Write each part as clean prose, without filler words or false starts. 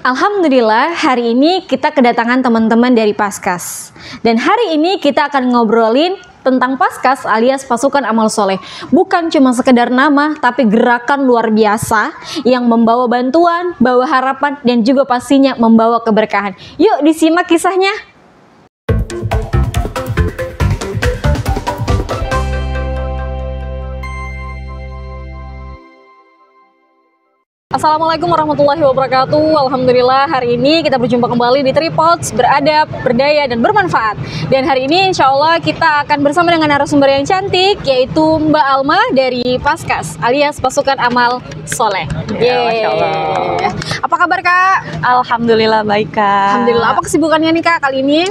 Alhamdulillah, hari ini kita kedatangan teman-teman dari Paskas. Dan hari ini kita akan ngobrolin tentang Paskas alias Pasukan Amal Soleh. Bukan cuma sekedar nama, tapi gerakan luar biasa yang membawa bantuan, bawa harapan, dan juga pastinya membawa keberkahan. Yuk disimak kisahnya. Assalamualaikum warahmatullahi wabarakatuh. Alhamdulillah hari ini kita berjumpa kembali di Tripods, beradab, berdaya, dan bermanfaat. Dan hari ini insya Allah kita akan bersama dengan narasumber yang cantik, yaitu Mbak Alma dari Paskas alias Pasukan Amal Soleh. Ya, Masya Allah. Apa kabar Kak? Alhamdulillah baik Kak. Alhamdulillah. Apa kesibukannya nih Kak kali ini?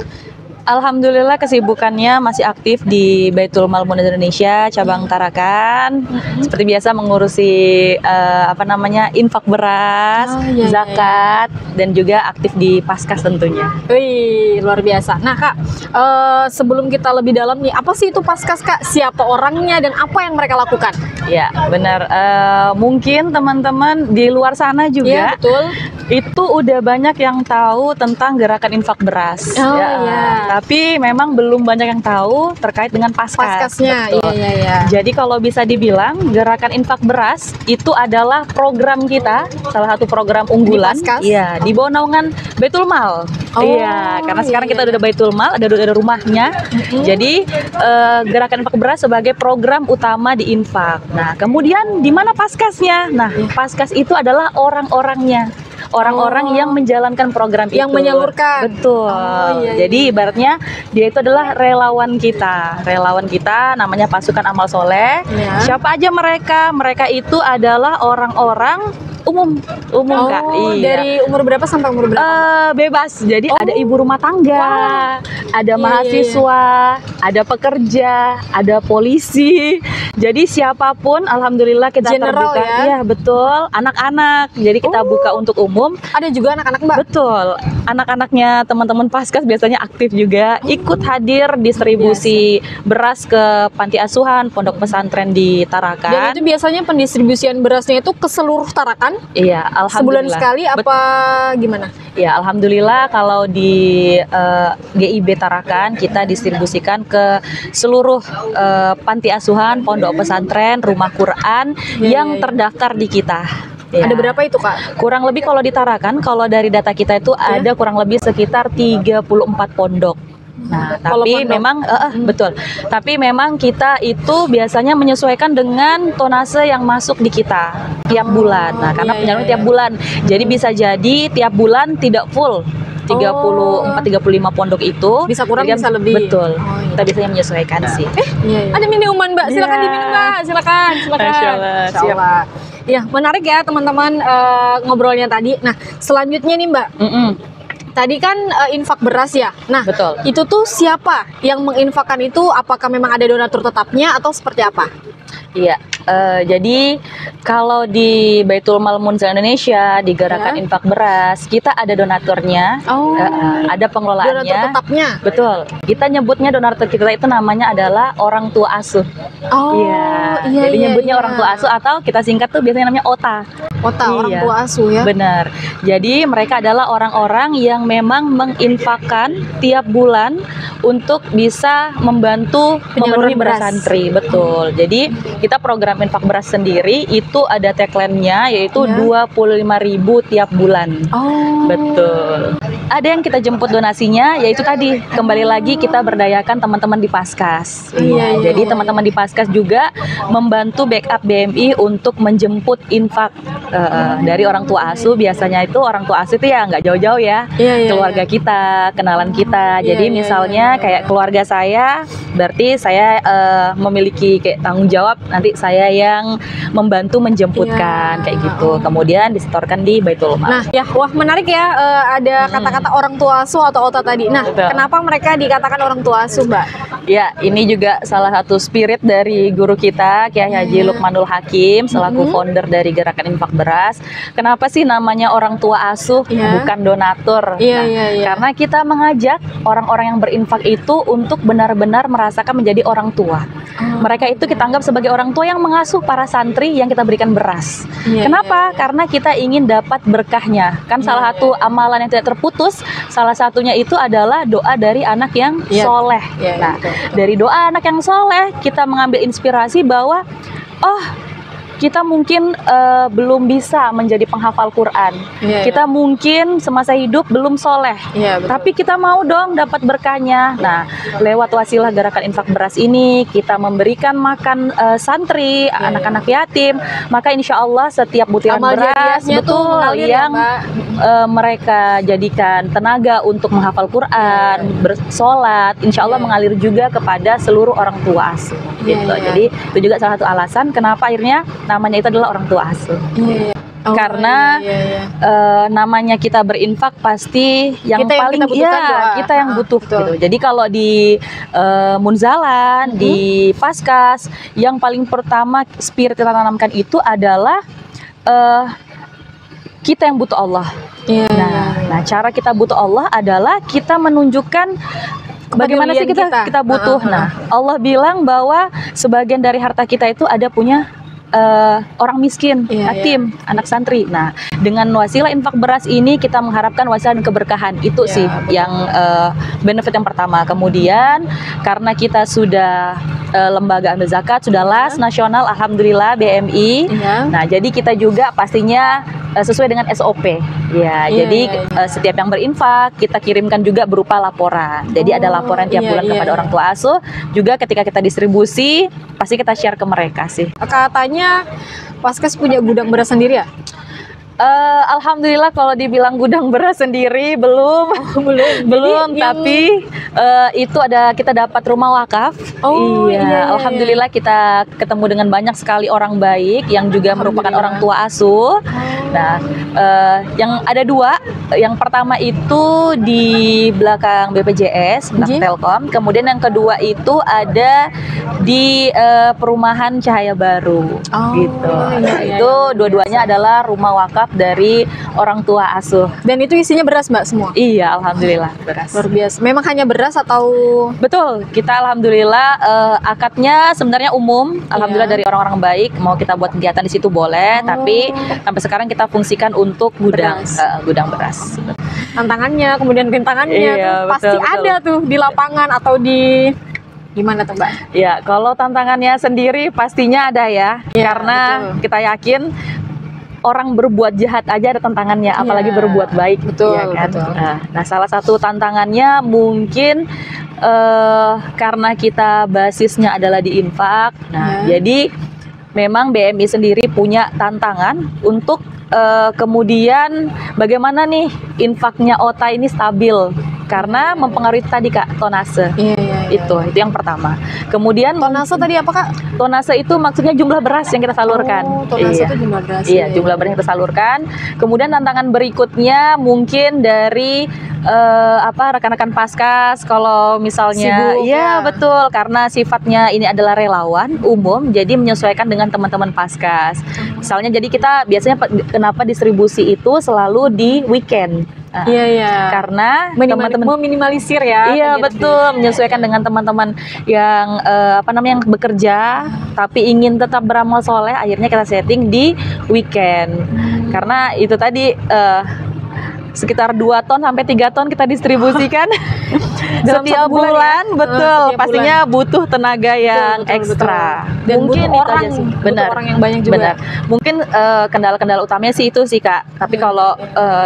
Alhamdulillah kesibukannya masih aktif di Baitul Mal Muda Indonesia cabang Tarakan. Seperti biasa mengurusi infak beras, zakat, dan juga aktif di Paskas tentunya. Wih, luar biasa. Nah Kak, sebelum kita lebih dalam nih, apa sih itu Paskas Kak? Siapa orangnya dan apa yang mereka lakukan? Ya benar. Mungkin teman-teman di luar sana juga, ya, betul. Itu udah banyak yang tahu tentang gerakan infak beras. Oh ya. Tapi memang belum banyak yang tahu terkait dengan Paskas. Paskasnya, iya. Jadi kalau bisa dibilang gerakan infak beras itu adalah program kita, salah satu program unggulan. Iya, di bawah naungan Baitul Mal. Iya, karena sekarang kita udah Baitul Mal, ada rumahnya. Jadi gerakan infak beras sebagai program utama di infak. Nah, kemudian di mana Paskasnya? Nah, Paskas itu adalah orang-orangnya. Orang-orang yang menjalankan program yang itu. menyalurkan. Betul. Jadi ibaratnya dia itu adalah relawan kita. Relawan kita namanya Pasukan Amal Soleh. Siapa aja mereka? Mereka itu adalah orang-orang umum Kak. Iya. Dari umur berapa sampai umur berapa? Bebas. Jadi ada ibu rumah tangga, ada mahasiswa, ada pekerja, ada polisi. Jadi siapapun, alhamdulillah kita General, terbuka. Iya betul. Anak-anak. Jadi kita buka untuk umum. Ada juga anak-anak Mbak? Betul. Anak-anaknya teman-teman Paskas biasanya aktif juga, ikut hadir distribusi beras ke panti asuhan, pondok pesantren di Tarakan. Dan itu biasanya pendistribusian berasnya itu ke seluruh Tarakan? Iya, alhamdulillah. Sebulan sekali apa gimana? Ya, alhamdulillah kalau di GIB Tarakan kita distribusikan ke seluruh panti asuhan, pondok pesantren, rumah Quran yang terdaftar di kita. Ya. Ada berapa itu Kak? Kurang lebih kalau di Tarakan, kalau dari data kita itu ada kurang lebih sekitar 34 pondok. Nah, tapi memang betul. Tapi memang kita itu biasanya menyesuaikan dengan tonase yang masuk di kita tiap bulan. Nah, karena penyaluran tiap bulan. Jadi bisa jadi tiap bulan tidak full 34-35 pondok itu. Bisa kurang, bisa lebih. Betul. Kita biasanya menyesuaikan sih. Ada minuman Mbak, silakan diminum Mbak. Silakan. Siap. Ya, menarik ya teman-teman ngobrolnya tadi. Nah, selanjutnya nih Mbak. Tadi kan infak beras ya. Nah, betul. Itu tuh siapa yang menginfakkan itu? Apakah memang ada donatur tetapnya atau seperti apa? Iya, jadi kalau di Baitul Mal Muda Indonesia di gerakan infak beras kita ada donaturnya, ada pengelolaannya. Donatur tetapnya. Betul. Kita nyebutnya donatur kita itu namanya adalah orang tua asuh. Jadi nyebutnya orang tua asuh atau kita singkat tuh biasanya namanya OTA. Orang tua asuh ya. Benar. Jadi mereka adalah orang-orang yang memang menginfakkan tiap bulan untuk bisa membantu memenuhi beras santri. Betul. Jadi kita program infak beras sendiri itu ada tagline-nya yaitu 25.000 tiap bulan. Betul. Ada yang kita jemput donasinya yaitu tadi kembali lagi kita berdayakan teman-teman di Paskas. Jadi teman-teman di Paskas juga membantu backup BMI untuk menjemput infak dari orang tua asuh. Biasanya itu orang tua asuh itu ya nggak jauh-jauh ya, keluarga kita, kenalan kita. Jadi misalnya kayak keluarga saya, berarti saya memiliki kayak tanggung jawab, nanti saya yang membantu menjemputkan kayak gitu. Kemudian disetorkan di Baitul Mal. Nah, wah menarik ya, ada kata-kata orang tua asuh atau OTA tadi. Nah, kenapa mereka dikatakan orang tua asuh, Mbak? Ya, ini juga salah satu spirit dari guru kita, Kiai Haji Lukmanul Hakim, selaku founder dari Gerakan Infak Beras. Kenapa sih namanya orang tua asuh, bukan donatur? Karena kita mengajak orang-orang yang berinfak itu untuk benar-benar merasakan menjadi orang tua. Mereka itu kita anggap sebagai orang tua yang mengasuh para santri yang kita berikan beras. Kenapa? Karena kita ingin dapat berkahnya. Kan salah satu amalan yang tidak terputus, salah satunya itu adalah doa dari anak yang soleh. Nah, dari doa anak yang soleh, kita mengambil inspirasi bahwa, oh, kita mungkin belum bisa menjadi penghafal Quran. Kita mungkin semasa hidup belum soleh. Tapi kita mau dong dapat berkahnya. Nah, lewat wasilah gerakan infak beras ini, kita memberikan makan santri, anak-anak yatim. Maka insya Allah setiap butiran beras betul yang mereka jadikan tenaga untuk menghafal Quran, bersolat, insya Allah mengalir juga kepada seluruh orang tua asuh. Gitu. Jadi itu juga salah satu alasan kenapa akhirnya namanya itu adalah orang tua asuh. Karena namanya kita berinfak pasti yang kita paling kita yang butuh gitu. Jadi kalau di Munzalan, di Paskas, yang paling pertama spirit kita tanamkan itu adalah kita yang butuh Allah. Nah, cara kita butuh Allah adalah kita menunjukkan bagaimana sih kita butuh. Nah, Allah bilang bahwa sebagian dari harta kita itu ada punya orang miskin, yatim, anak santri. Nah, dengan wasilah infak beras ini kita mengharapkan wasilah dan keberkahan. Itu sih yang benefit yang pertama. Kemudian karena kita sudah lembaga amil zakat, sudah LAS nasional, alhamdulillah BMI. Nah, jadi kita juga pastinya sesuai dengan SOP. Jadi setiap yang berinfak kita kirimkan juga berupa laporan. Jadi ada laporan tiap bulan kepada orang tua asuh. Juga ketika kita distribusi pasti kita share ke mereka sih. Katanya Paskas punya gudang beras sendiri ya? Alhamdulillah kalau dibilang gudang beras sendiri belum. Belum. Tapi itu kita dapat rumah wakaf. Alhamdulillah kita ketemu dengan banyak sekali orang baik yang juga merupakan orang tua asuh. Nah, yang ada dua. Yang pertama itu di belakang BPJS, belakang Telkom. Kemudian yang kedua itu ada di perumahan Cahaya Baru. Gitu. Itu dua-duanya adalah rumah wakaf dari orang tua asuh. Dan itu isinya beras, Mbak, semua? Iya, alhamdulillah beras. Luar biasa. Memang hanya beras atau? Betul, kita alhamdulillah akadnya sebenarnya umum. Alhamdulillah dari orang-orang baik. Mau kita buat kegiatan di situ boleh, tapi sampai sekarang kita fungsikan untuk gudang beras. Tantangannya, kemudian rintangannya pasti ada tuh di lapangan atau di gimana tuh, Mbak? Ya, kalau tantangannya sendiri pastinya ada ya. Karena kita yakin orang berbuat jahat aja ada tantangannya, apalagi berbuat baik. Betul. Nah, salah satu tantangannya mungkin karena kita basisnya adalah di infak. Nah, jadi memang BMI sendiri punya tantangan untuk kemudian bagaimana nih infaknya OTA ini stabil. Karena mempengaruhi tadi Kak, tonase. Itu yang pertama. Kemudian tonase tadi apa Kak? Tonase itu maksudnya jumlah beras yang kita salurkan. Tonase itu jumlah beras. Jumlah beras yang kita salurkan. Kemudian tantangan berikutnya mungkin dari rekan-rekan Paskas kalau misalnya sibuk, betul, karena sifatnya ini adalah relawan umum, jadi menyesuaikan dengan teman-teman Paskas. Misalnya jadi kita biasanya kenapa distribusi itu selalu di weekend. Karena teman-teman meminimalisir ya. Betul, menyesuaikan dengan teman-teman yang yang bekerja tapi ingin tetap beramal soleh, akhirnya kita setting di weekend. Karena itu tadi sekitar 2 ton sampai 3 ton kita distribusikan setiap bulan, betul. Pastinya butuh tenaga yang ekstra. Dan mungkin butuh orang, benar, orang yang banyak juga. Mungkin kendala-kendala utamanya sih itu sih Kak. Tapi kalau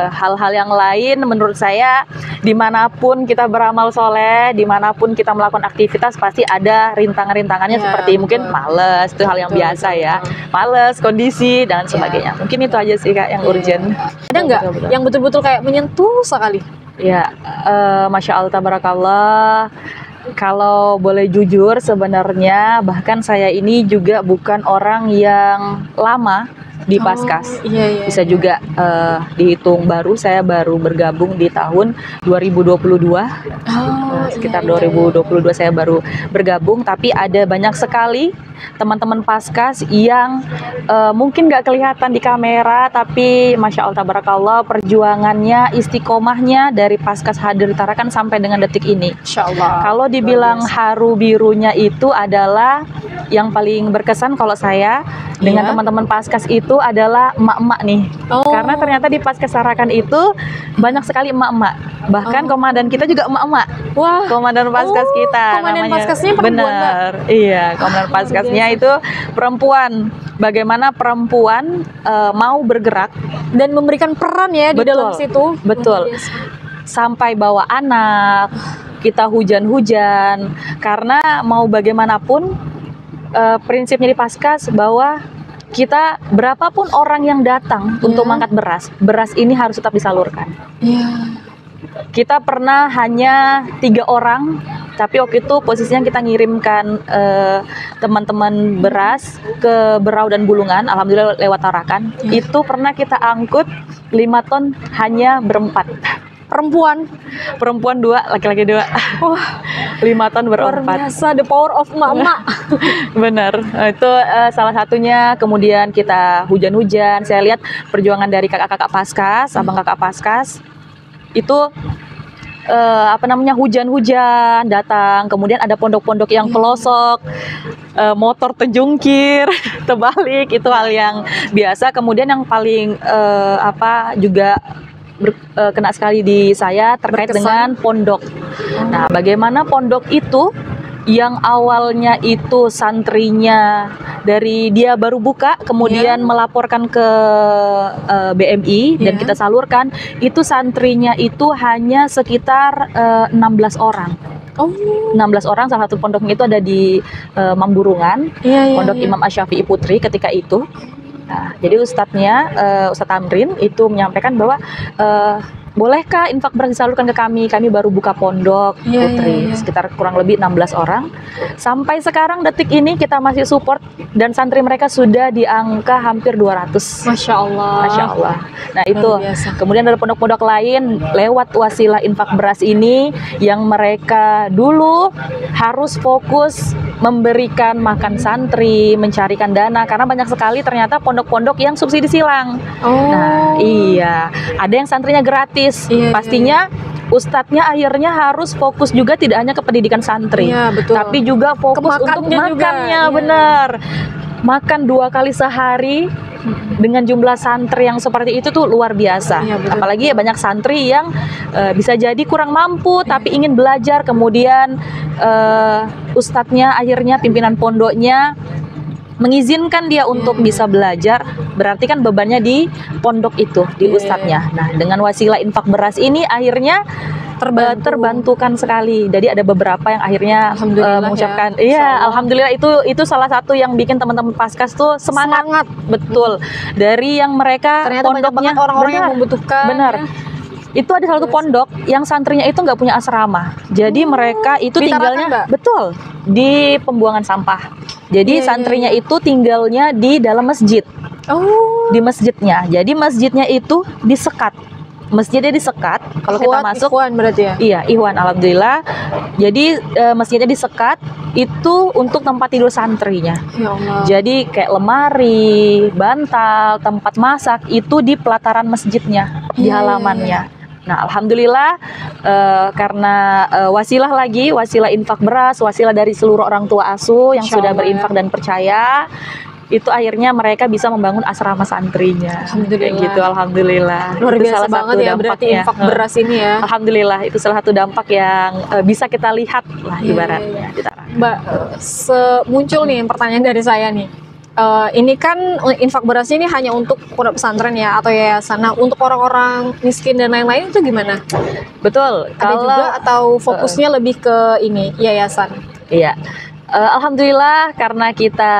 hal-hal yang lain menurut saya dimanapun kita beramal soleh, dimanapun kita melakukan aktivitas pasti ada rintangan-rintangannya seperti mungkin males, itu hal yang biasa ya. Males, kondisi dan sebagainya. Mungkin itu aja sih Kak yang urgent. Ada nggak yang betul-betul kayak menyentuh sekali? Masya Allah, tabarakallah. Kalau boleh jujur sebenarnya bahkan saya ini juga bukan orang yang lama di Paskas. Iya. Bisa juga dihitung baru, saya baru bergabung di tahun 2022. Sekitar 2022 saya baru bergabung, tapi ada banyak sekali teman-teman Paskas yang mungkin nggak kelihatan di kamera, tapi Masya Allah tabarakallah perjuangannya, istiqomahnya dari Paskas Hadir Tarakan sampai dengan detik ini. Insya Allah. Kalau dibilang haru birunya itu adalah yang paling berkesan kalau saya dengan teman-teman Paskas itu adalah emak-emak nih. Karena ternyata di Paskas Tarakan itu banyak sekali emak-emak. Bahkan komandan kita juga emak-emak. Wah, komandan Paskas kita komandan namanya. Paskasnya perempuan, Bener. Iya, komandan Paskasnya itu perempuan. Bagaimana perempuan mau bergerak dan memberikan peran ya di dalam situ. Betul. Sampai bawa anak, kita hujan-hujan, karena mau bagaimanapun prinsipnya di Paskas bahwa kita berapapun orang yang datang untuk mengangkat beras ini harus tetap disalurkan. Kita pernah hanya 3 orang, tapi waktu itu posisinya kita ngirimkan teman-teman beras ke Berau dan Bulungan, alhamdulillah lewat Tarakan. Itu pernah kita angkut 5 ton hanya berempat. Perempuan 2, laki-laki 2. Wah, 5 ton berempat. Luar biasa, the power of emak-emak. Bener, itu salah satunya. Kemudian kita hujan-hujan. Saya lihat perjuangan dari kakak-kakak Paskas, abang kakak Paskas. Itu hujan-hujan datang. Kemudian ada pondok-pondok yang pelosok, motor terjungkir, terbalik. Itu hal yang biasa. Kemudian yang paling juga kena sekali di saya terkait dengan pondok. Nah, bagaimana pondok itu yang awalnya itu santrinya dari dia baru buka, kemudian melaporkan ke BMI dan kita salurkan, itu santrinya itu hanya sekitar 16 orang. 16 orang, salah satu pondoknya itu ada di Mamburungan, pondok Imam Asy-Syafi'i Putri ketika itu. Nah, jadi Ustadz Tamrin itu menyampaikan bahwa bolehkah infak beras disalurkan ke kami? Kami baru buka pondok Putri, sekitar kurang lebih 16 orang. Sampai sekarang detik ini kita masih support dan santri mereka sudah di angka hampir 200. Masya Allah. Masya Allah. Nah itu, kemudian ada pondok-pondok lain lewat wasilah infak beras ini yang mereka dulu harus fokus memberikan makan santri, mencarikan dana, karena banyak sekali ternyata pondok-pondok yang subsidi silang. Nah iya, ada yang santrinya gratis. Pastinya ustadznya akhirnya harus fokus juga tidak hanya ke pendidikan santri, tapi juga fokus untuk makannya. Benar, makan 2 kali sehari dengan jumlah santri yang seperti itu tuh luar biasa. Apalagi ya banyak santri yang bisa jadi kurang mampu tapi ingin belajar, kemudian ustadznya akhirnya pimpinan pondoknya mengizinkan dia untuk bisa belajar, berarti kan bebannya di pondok itu, di ustadznya. Nah, dengan wasilah infak beras ini akhirnya terbantukan sekali. Jadi ada beberapa yang akhirnya mengucapkan, alhamdulillah, itu salah satu yang bikin teman-teman Paskas tuh semangat. Betul. Dari yang mereka ternyata pondoknya orang-orang yang membutuhkan. Benar. Itu ada satu pondok yang santrinya itu nggak punya asrama. Jadi mereka itu tinggalnya di pembuangan sampah. Jadi santrinya itu tinggalnya di dalam masjid. Di masjidnya. Jadi masjidnya itu disekat. Masjidnya disekat. Kalau kita masuk, Ikhwan berarti ya? Iya, Ikhwan, alhamdulillah. Jadi masjidnya disekat itu untuk tempat tidur santrinya. Ya Allah. Jadi kayak lemari, bantal, tempat masak itu di pelataran masjidnya, di halamannya. Nah, alhamdulillah karena wasilah infak beras, wasilah dari seluruh orang tua asuh yang sudah berinfak dan percaya, itu akhirnya mereka bisa membangun asrama santrinya. Alhamdulillah. Kayak gitu, alhamdulillah. Luar itu biasa salah banget satu ya berarti infak beras ini ya. Alhamdulillah, itu salah satu dampak yang bisa kita lihat lah ibaratnya. Mbak, muncul nih pertanyaan dari saya nih. Ini kan infak beras ini hanya untuk pondok pesantren ya atau yayasan. Nah, untuk orang-orang miskin dan lain-lain itu gimana? Betul. Ada juga atau fokusnya lebih ke ini yayasan? Iya. Alhamdulillah karena kita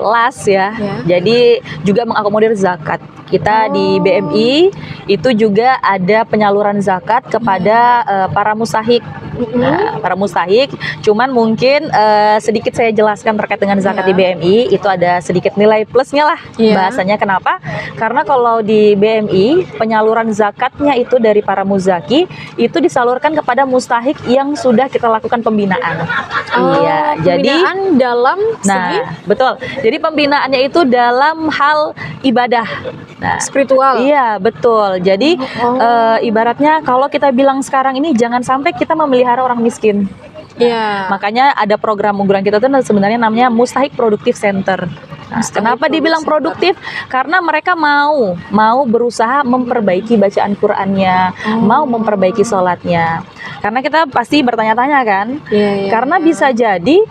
las ya, jadi juga mengakomodir zakat. Kita di BMI itu juga ada penyaluran zakat kepada para musahik Nah, para mustahik. Cuman mungkin sedikit saya jelaskan terkait dengan zakat di BMI, itu ada sedikit nilai plusnya lah bahasanya. Kenapa? Karena kalau di BMI penyaluran zakatnya itu dari para muzaki itu disalurkan kepada mustahik yang sudah kita lakukan pembinaan. Iya, jadi dalam segi betul. Jadi pembinaannya itu dalam hal ibadah. Nah, spiritual. Iya, betul. Jadi ibaratnya kalau kita bilang sekarang ini jangan sampai kita memelihara orang miskin. Iya. Makanya ada program unggulan kita tuh sebenarnya namanya Mustahik Produktif Center. Nah, kenapa dibilang produktif? Karena mereka mau berusaha memperbaiki bacaan Qur'annya, mau memperbaiki sholatnya. Karena kita pasti bertanya-tanya kan, karena bisa jadi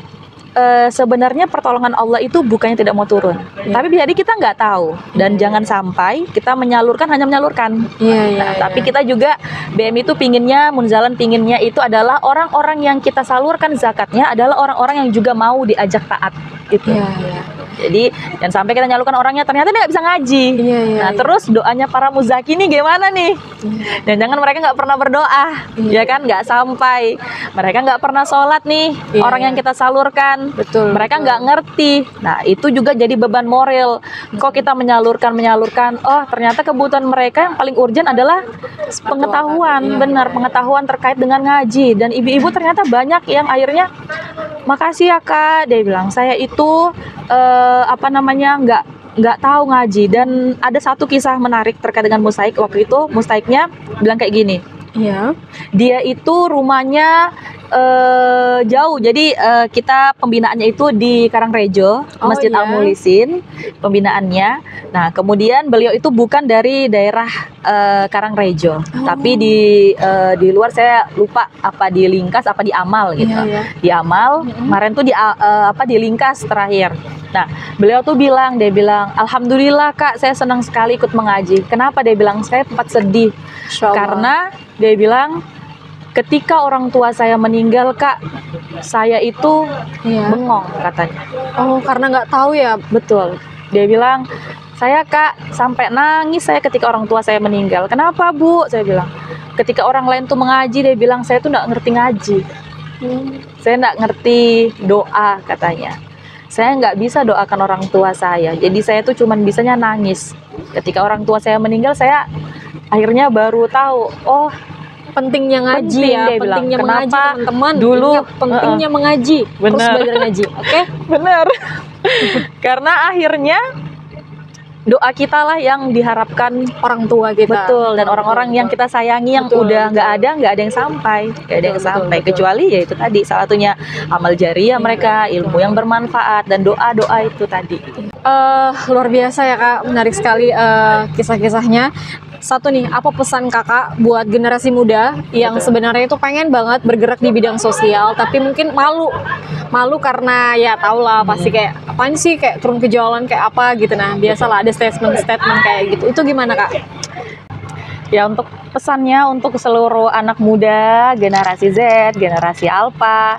sebenarnya pertolongan Allah itu bukannya tidak mau turun, tapi jadi kita nggak tahu, dan jangan sampai kita hanya menyalurkan. Tapi kita juga BMI itu pinginnya, Munzalan pinginnya itu adalah orang-orang yang kita salurkan zakatnya adalah orang-orang yang juga mau diajak taat gitu. Jadi jangan sampai kita nyalurkan orangnya ternyata dia nggak bisa ngaji. Terus doanya para muzaki ini gimana nih? Dan jangan mereka nggak pernah berdoa, ya kan? Nggak sampai. Mereka nggak pernah sholat nih. Orang yang kita salurkan, mereka nggak ngerti. Nah itu juga jadi beban moral. Kok kita menyalurkan? Oh ternyata kebutuhan mereka yang paling urgent adalah pengetahuan, pengetahuan terkait dengan ngaji. Dan ibu-ibu ternyata banyak yang akhirnya, makasih ya kak, dia bilang saya itu nggak tahu ngaji. Dan ada satu kisah menarik terkait dengan mustahik. Waktu itu mustahiknya bilang kayak gini, dia itu rumahnya jauh, jadi kita pembinaannya itu di Karangrejo, Masjid Al-Mulisin pembinaannya. Nah kemudian beliau itu bukan dari daerah Karangrejo, tapi di luar, saya lupa apa di Lingkas apa di Amal gitu. Di Amal kemarin tuh di Lingkas terakhir. Nah beliau tuh dia bilang alhamdulillah kak, saya senang sekali ikut mengaji. Kenapa? Dia bilang saya tempat sedih karena dia bilang ketika orang tua saya meninggal kak, saya itu bengong katanya. Karena nggak tahu ya. Betul. Dia bilang, saya kak sampai nangis saya ketika orang tua saya meninggal. Kenapa bu? Saya bilang, ketika orang lain tuh mengaji, dia bilang saya tuh nggak ngerti ngaji. Saya nggak ngerti doa katanya. Saya nggak bisa doakan orang tua saya. Jadi saya tuh cuman bisanya nangis. Ketika orang tua saya meninggal, saya akhirnya baru tahu, pentingnya ngaji, pentingnya mengaji teman-teman. Dulu pentingnya mengaji, terus belajar ngaji. Bener. Karena akhirnya doa kita lah yang diharapkan orang tua kita. Betul. Dan orang-orang yang kita sayangi yang udah nggak ada yang sampai, kecuali ya itu tadi salah satunya amal jariah mereka, ilmu yang bermanfaat dan doa-doa itu tadi. Luar biasa ya kak, menarik sekali kisah-kisahnya. Satu nih, apa pesan kakak buat generasi muda yang sebenarnya itu pengen banget bergerak di bidang sosial, tapi mungkin malu karena ya tau lah pasti kayak apaan sih, kayak turun ke jalan kayak apa gitu. Nah biasalah ada statement kayak gitu. Itu gimana kak? Ya untuk pesannya untuk seluruh anak muda, generasi Z, generasi Alpha,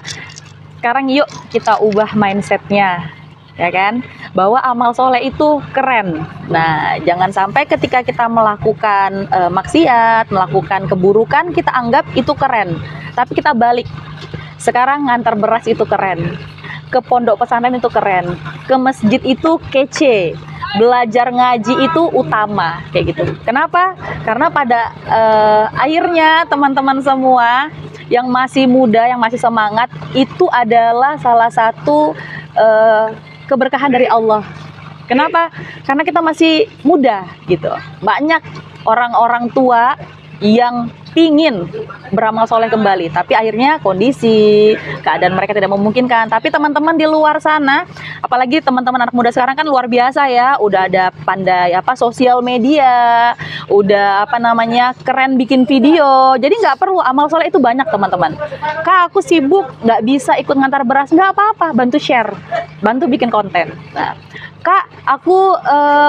sekarang yuk kita ubah mindsetnya, ya kan, bahwa amal soleh itu keren. Nah jangan sampai ketika kita melakukan maksiat, melakukan keburukan, kita anggap itu keren, tapi kita balik. Sekarang ngantar beras itu keren, ke pondok pesantren itu keren, ke masjid itu kece, belajar ngaji itu utama, kayak gitu. Kenapa? Karena pada akhirnya teman-teman semua yang masih muda, yang masih semangat, itu adalah salah satu keberkahan dari Allah. Kenapa? Karena kita masih muda gitu. Banyak orang-orang tua yang pingin beramal soleh kembali, tapi akhirnya kondisi, keadaan mereka tidak memungkinkan. Tapi teman-teman di luar sana, apalagi teman-teman anak muda sekarang kan luar biasa ya, udah ada pandai sosial media, udah keren bikin video. Jadi nggak perlu, amal soleh itu banyak teman-teman. Kak aku sibuk nggak bisa ikut ngantar beras, nggak apa-apa, bantu share, bantu bikin konten. Nah, kak aku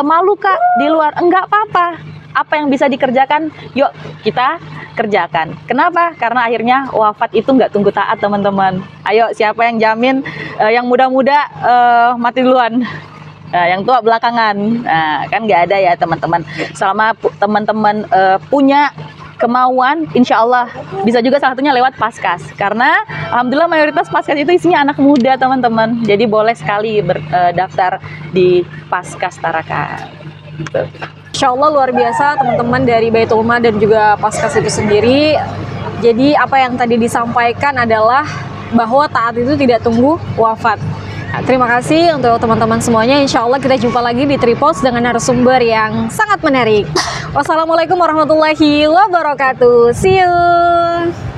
malu kak di luar, enggak apa-apa. Apa yang bisa dikerjakan, yuk kita kerjakan. Kenapa? Karena akhirnya wafat itu nggak tunggu taat teman-teman. Ayo siapa yang jamin yang muda-muda mati duluan, yang tua belakangan. Nah kan nggak ada ya teman-teman. Selama teman-teman punya kemauan, insya Allah bisa juga salah satunya lewat Paskas. Karena alhamdulillah mayoritas Paskas itu isinya anak muda teman-teman. Jadi boleh sekali daftar di Paskas Tarakan. Gitu. Insya Allah luar biasa teman-teman dari Baitul Mal dan juga Paskas itu sendiri. Jadi apa yang tadi disampaikan adalah bahwa taat itu tidak tunggu wafat. Nah, terima kasih untuk teman-teman semuanya. Insya Allah kita jumpa lagi di Tripos dengan narasumber yang sangat menarik. Wassalamualaikum warahmatullahi wabarakatuh. See you.